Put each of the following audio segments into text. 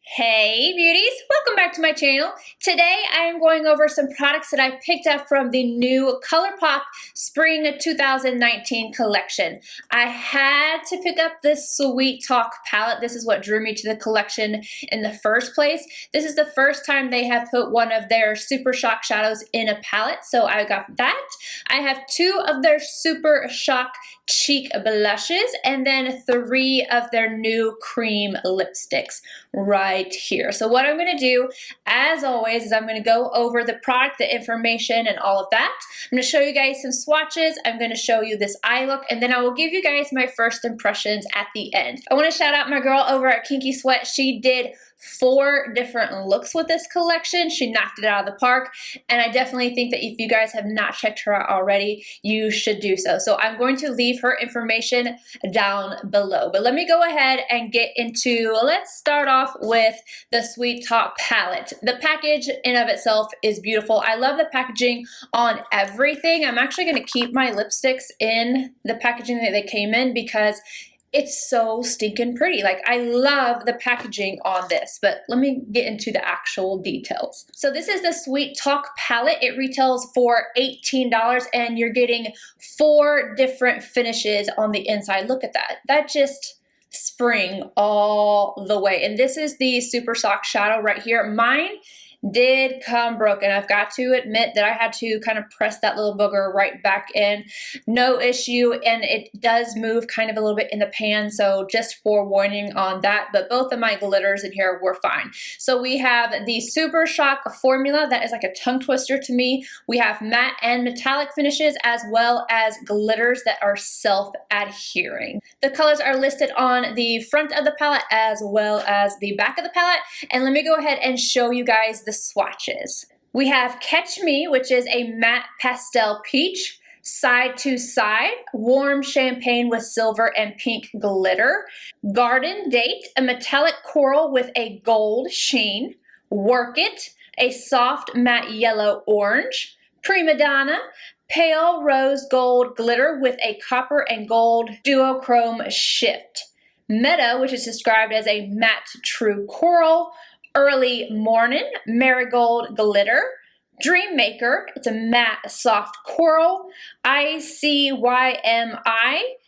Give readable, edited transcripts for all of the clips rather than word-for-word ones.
Hey beauties, welcome back to my channel. Today I am going over some products that I picked up from the new Colourpop Spring 2019 collection. I had to pick up this Sweet Talk palette. This is what drew me to the collection in the first place. This is the first time they have put one of their Super Shock shadows in a palette, so I got that. I have two of their Super Shock cheek blushes and then three of their new cream lipsticks right here. So what I'm going to do, as always, is I'm going to go over the product, the information, and all of that. I'm going to show you guys some swatches. I'm going to show you this eye look, and then I will give you guys my first impressions at the end. I want to shout out my girl over at Kinky Sweat. She did 4 different looks with this collection. She knocked it out of the park, and I definitely think that if you guys have not checked her out already, you should do so. So I'm going to leave her information down below. But let me go ahead and get into, let's start off with the Sweet Talk palette. The package in of itself is beautiful. I love the packaging on everything. I'm actually going to keep my lipsticks in the packaging that they came in because it's so stinking pretty. Like, I love the packaging on this, but let me get into the actual details. So this is the Sweet Talk palette. It retails for $18 and you're getting 4 different finishes on the inside. Look at that. That just spring all the way. And this is the Super Shock shadow right here. Mine did come broken. I've got to admit that I had to kind of press that little booger right back in. No issue, and it does move kind of a little bit in the pan, so just forewarning on that, but both of my glitters in here were fine. So we have the Super Shock formula that is like a tongue twister to me. We have matte and metallic finishes as well as glitters that are self-adhering. The colors are listed on the front of the palette as well as the back of the palette, and let me go ahead and show you guys the swatches. We have Catch Me, which is a matte pastel peach, Side to Side, warm champagne with silver and pink glitter, Garden Date, a metallic coral with a gold sheen, Work It, a soft matte yellow orange, Prima Donna, pale rose gold glitter with a copper and gold duochrome shift, Meadow, which is described as a matte true coral, Early Morning, marigold glitter, Dream Maker, it's a matte soft coral, ICYMI,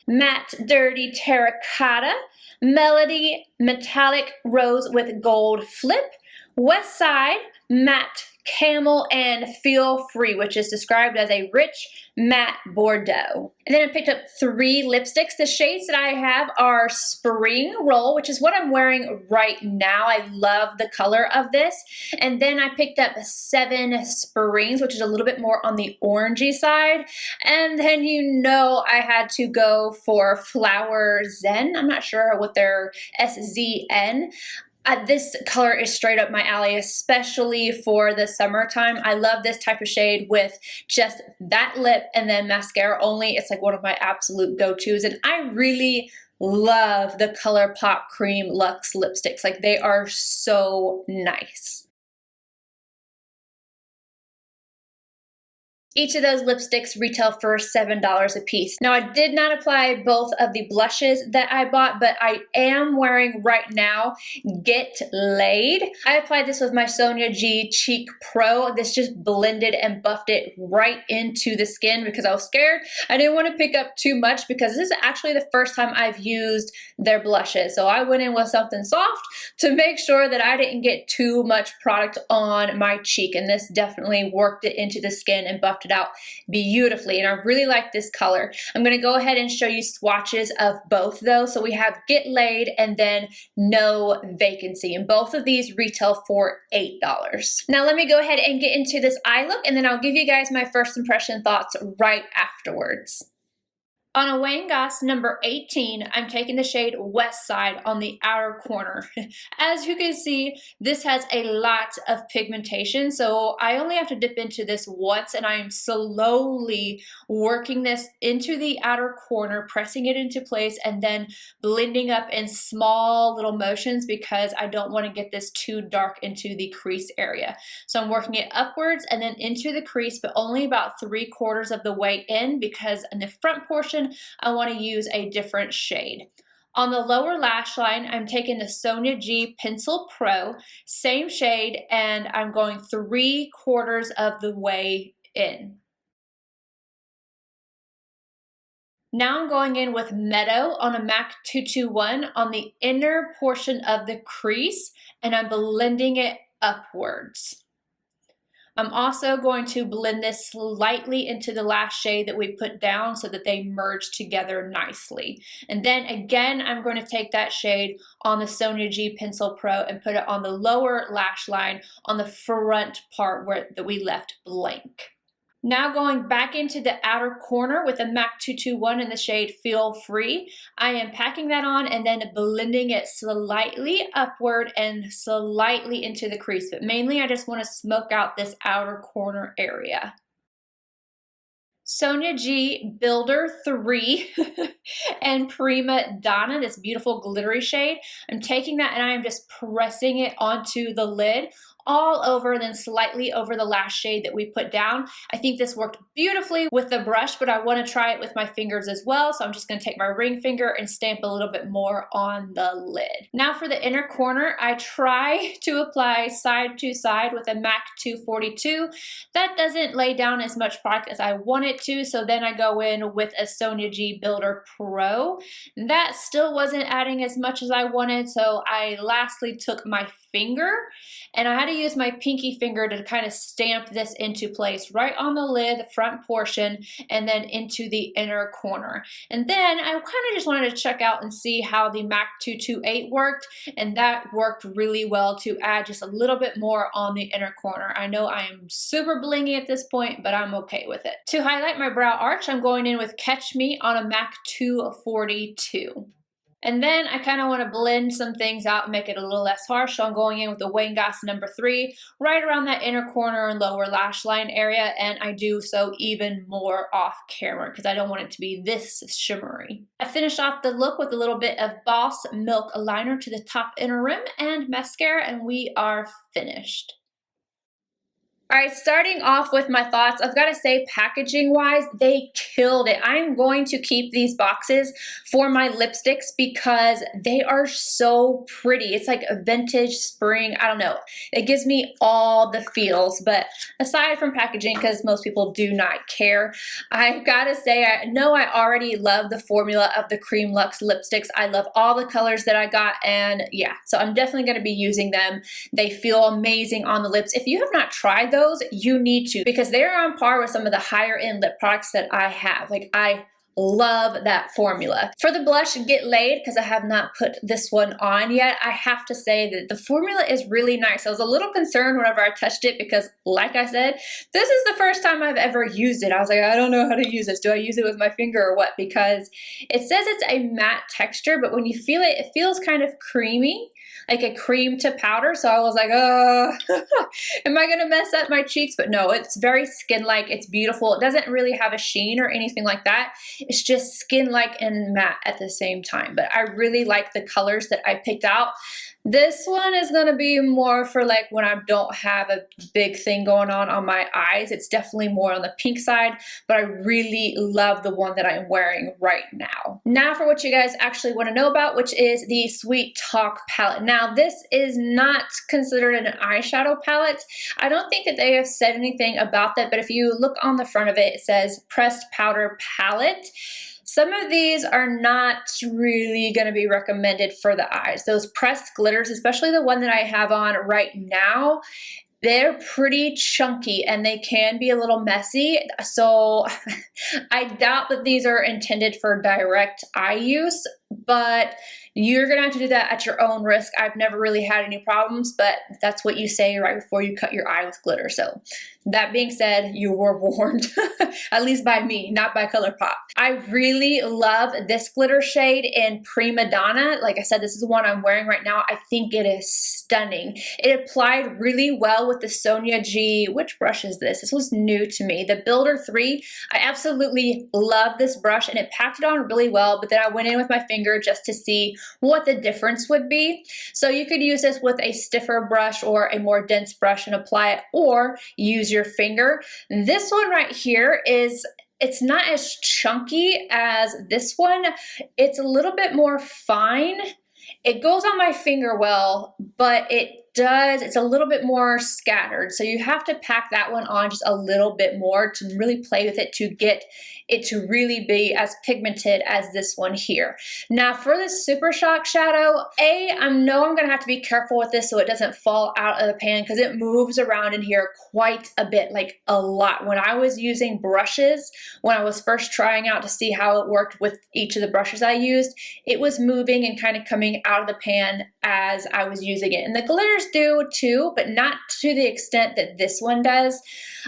matte dirty terracotta, Melody, metallic rose with gold flip, West Side, matte camel, and Feel Free, which is described as a rich matte Bordeaux. And then I picked up 3 lipsticks. The shades that I have are Spring Roll, which is what I'm wearing right now. I love the color of this. And then I picked up 7 Springs, which is a little bit more on the orangey side. And then you know I had to go for Flower Zen. I'm not sure what their SZN. This color is straight up my alley, especially for the summertime. I love this type of shade with just that lip and then mascara only. It's like one of my absolute go-tos, and I really love the Colourpop Cream Luxe lipsticks. Like, they are so nice. Each of those lipsticks retail for $7 a piece. Now, I did not apply both of the blushes that I bought, but I am wearing right now Get Laid. I applied this with my Sonia G Cheek Pro. This just blended and buffed it right into the skin because I was scared. I didn't want to pick up too much because this is actually the first time I've used their blushes. So I went in with something soft to make sure that I didn't get too much product on my cheek, and this definitely worked it into the skin and buffed it out beautifully, and I really like this color. I'm going to go ahead and show you swatches of both though. So we have Get Laid and then No Vacancy, and both of these retail for $8. Now let me go ahead and get into this eye look, and then I'll give you guys my first impression thoughts right afterwards. On a Wayne Goss number 18, I'm taking the shade West Side on the outer corner. As you can see, this has a lot of pigmentation, so I only have to dip into this once, and I am slowly working this into the outer corner, pressing it into place, and then blending up in small little motions because I don't want to get this too dark into the crease area. So I'm working it upwards and then into the crease, but only about 3/4 of the way in because in the front portion, I want to use a different shade. On the lower lash line, I'm taking the Sonia G Pencil Pro, same shade, and I'm going 3/4 of the way in. Now I'm going in with Meadow on a MAC 221 on the inner portion of the crease, and I'm blending it upwards. I'm also going to blend this slightly into the last shade that we put down so that they merge together nicely. And then again, I'm going to take that shade on the Sonia G Pencil Pro and put it on the lower lash line on the front part that we left blank. Now going back into the outer corner with a MAC 221 in the shade Feel Free, I am packing that on and then blending it slightly upward and slightly into the crease, but mainly I just want to smoke out this outer corner area. Sonia G Builder 3 and Prima Donna, this beautiful glittery shade. I'm taking that and I am just pressing it onto the lid all over and then slightly over the last shade that we put down. I think this worked beautifully with the brush, but I want to try it with my fingers as well. So I'm just going to take my ring finger and stamp a little bit more on the lid. Now for the inner corner, I try to apply side to side with a MAC 242. That doesn't lay down as much product as I want it to, so then I go in with a Sonia G Builder Pro. That still wasn't adding as much as I wanted, so I lastly took my finger and I had to use my pinky finger to kind of stamp this into place right on the lid, the front portion, and then into the inner corner. And then I kind of just wanted to check out and see how the MAC 228 worked, and that worked really well to add just a little bit more on the inner corner. I know I am super blingy at this point, but I'm okay with it. To highlight my brow arch, I'm going in with Catch Me on a MAC 242. And then I kind of want to blend some things out and make it a little less harsh. So I'm going in with the Wayne Goss number 3 right around that inner corner and lower lash line area. And I do so even more off camera because I don't want it to be this shimmery. I finished off the look with a little bit of Boss Milk liner to the top inner rim and mascara, and we are finished. All right, starting off with my thoughts, I've got to say packaging wise, they killed it. I'm going to keep these boxes for my lipsticks because they are so pretty. It's like a vintage spring, I don't know. It gives me all the feels, but aside from packaging, because most people do not care, I gotta say, I know I already love the formula of the Cream Luxe lipsticks. I love all the colors that I got, and yeah, so I'm definitely gonna be using them. They feel amazing on the lips. If you have not tried those, you need to, because they're on par with some of the higher end lip products that I have. Like, I love that formula. For the blush, Get Laid, because I have not put this one on yet, I have to say that the formula is really nice. I was a little concerned whenever I touched it because, like I said, this is the first time I've ever used it. I was like, I don't know how to use this. Do I use it with my finger or what? Because it says it's a matte texture, but when you feel it, it feels kind of creamy, like a cream to powder. So I was like, oh, am I gonna mess up my cheeks? But no, it's very skin-like. It's beautiful. It doesn't really have a sheen or anything like that. It's just skin-like and matte at the same time. But I really like the colors that I picked out. This one is gonna be more for like when I don't have a big thing going on my eyes. It's definitely more on the pink side, but I really love the one that I'm wearing right now. Now for what you guys actually wanna know about, which is the Sweet Talk palette. Now this is not considered an eyeshadow palette. I don't think that they have said anything about that, but if you look on the front of it, it says Pressed Powder Palette. Some of these are not really going to be recommended for the eyes. Those pressed glitters, especially the one that I have on right now, they're pretty chunky and they can be a little messy. So I doubt that these are intended for direct eye use, but you're gonna have to do that at your own risk. I've never really had any problems, but that's what you say right before you cut your eye with glitter. So that being said, you were warned, at least by me, not by Colourpop. I really love this glitter shade in Prima Donna. Like I said, this is the one I'm wearing right now. I think it is stunning. It applied really well with the Sonia G, which brush is this? This was new to me. The Builder 3, I absolutely love this brush and it packed it on really well, but then I went in with my finger just to see what the difference would be. So you could use this with a stiffer brush or a more dense brush and apply it, or use your finger. This one right here is it's not as chunky as this one. It's a little bit more fine. It goes on my finger well, but it's a little bit more scattered. So you have to pack that one on just a little bit more to really play with it, to get it to really be as pigmented as this one here. Now for the Super Shock shadow, I know I'm gonna have to be careful with this so it doesn't fall out of the pan, because it moves around in here quite a bit, like a lot. When I was using brushes, when I was first trying out to see how it worked with each of the brushes I used, it was moving and kind of coming out of the pan as I was using it. And the glitters do too, but not to the extent that this one does.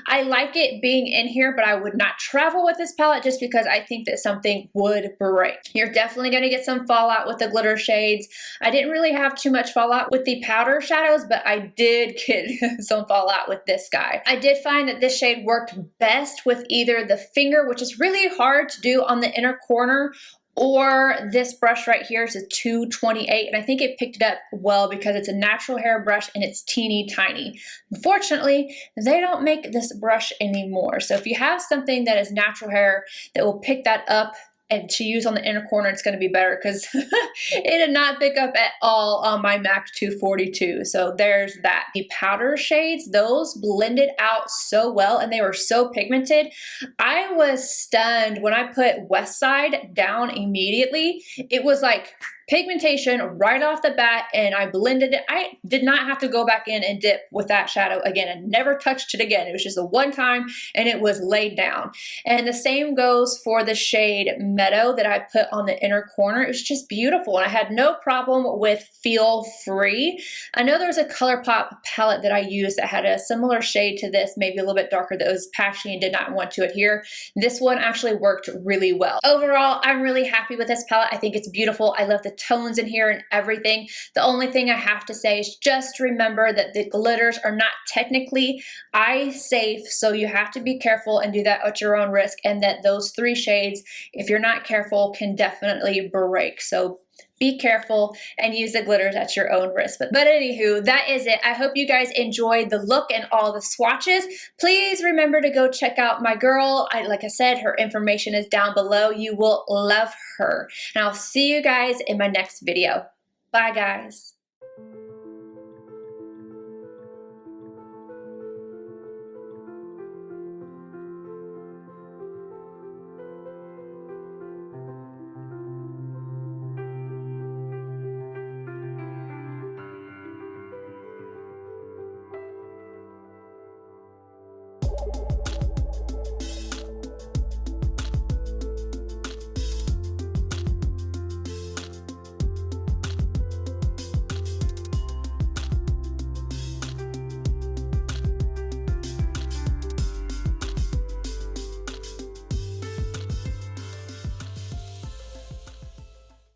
I like it being in here, but I would not travel with this palette just because I think that something would break. You're definitely going to get some fallout with the glitter shades. I didn't really have too much fallout with the powder shadows, but I did get some fallout with this guy. I did find that this shade worked best with either the finger, which is really hard to do on the inner corner, or this brush right here is a 228, and I think it picked it up well because it's a natural hair brush and it's teeny tiny. Unfortunately, they don't make this brush anymore. So if you have something that is natural hair that will pick that up and to use on the inner corner, it's going to be better, because it did not pick up at all on my MAC 242. So there's that. The powder shades, those blended out so well and they were so pigmented. I was stunned when I put West Side down immediately. It was like pigmentation right off the bat, and I blended it. I did not have to go back in and dip with that shadow again, and never touched it again. It was just a one time and it was laid down. And the same goes for the shade Meadow that I put on the inner corner. It was just beautiful, and I had no problem with Feel Free. I know there was a Colourpop palette that I used that had a similar shade to this, maybe a little bit darker, that was patchy and did not want to adhere. This one actually worked really well. Overall, I'm really happy with this palette. I think it's beautiful. I love the tones in here and everything. The only thing I have to say is just remember that the glitters are not technically eye safe, so you have to be careful and do that at your own risk, and that those 3 shades, if you're not careful, can definitely break. So be careful and use the glitters at your own risk. But anywho, that is it. I hope you guys enjoyed the look and all the swatches. Please remember to go check out my girl. Like I said, her information is down below. You will love her. And I'll see you guys in my next video. Bye, guys.